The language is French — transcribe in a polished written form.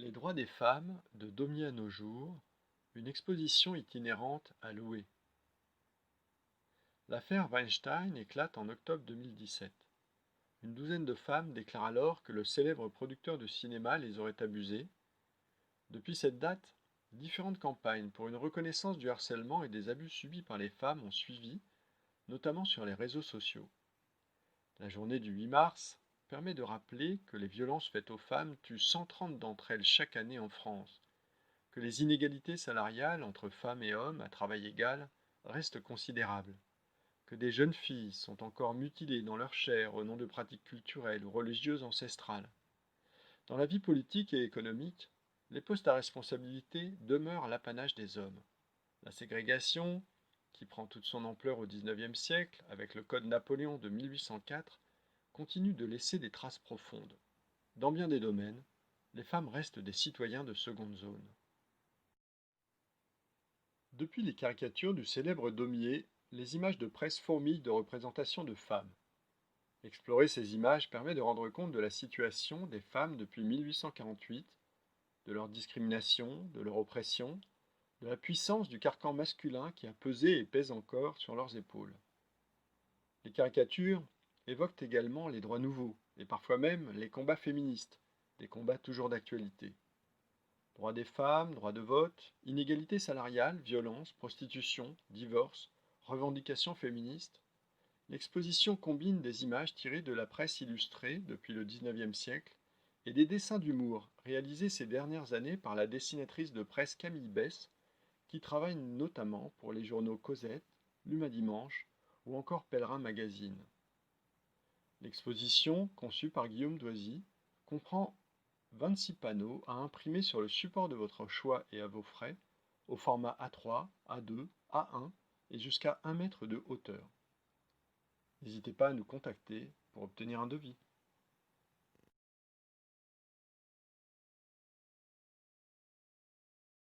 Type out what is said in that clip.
Les droits des femmes, de Daumier à nos jours, une exposition itinérante à louer. L'affaire Weinstein éclate en octobre 2017. Une douzaine de femmes déclarent alors que le célèbre producteur de cinéma les aurait abusées. Depuis cette date, différentes campagnes pour une reconnaissance du harcèlement et des abus subis par les femmes ont suivi, notamment sur les réseaux sociaux. La journée du 8 mars permet de rappeler que les violences faites aux femmes tuent 130 d'entre elles chaque année en France, que les inégalités salariales entre femmes et hommes à travail égal restent considérables, que des jeunes filles sont encore mutilées dans leur chair au nom de pratiques culturelles ou religieuses ancestrales. Dans la vie politique et économique, les postes à responsabilité demeurent l'apanage des hommes. La ségrégation, qui prend toute son ampleur au XIXe siècle avec le Code Napoléon de 1804, continue de laisser des traces profondes. Dans bien des domaines, les femmes restent des citoyens de seconde zone. Depuis les caricatures du célèbre Daumier, les images de presse fourmillent de représentations de femmes. Explorer ces images permet de rendre compte de la situation des femmes depuis 1848, de leur discrimination, de leur oppression, de la puissance du carcan masculin qui a pesé et pèse encore sur leurs épaules. Les caricatures évoquent également les droits nouveaux, et parfois même les combats féministes, des combats toujours d'actualité. Droits des femmes, droit de vote, inégalité salariale, violence, prostitution, divorce, revendications féministes. L'exposition combine des images tirées de la presse illustrée depuis le XIXe siècle et des dessins d'humour réalisés ces dernières années par la dessinatrice de presse Camille Besse, qui travaille notamment pour les journaux Cosette, L'Humain Dimanche ou encore Pèlerin Magazine. L'exposition, conçue par Guillaume Doisy, comprend 26 panneaux à imprimer sur le support de votre choix et à vos frais, au format A3, A2, A1 et jusqu'à 1 mètre de hauteur. N'hésitez pas à nous contacter pour obtenir un devis.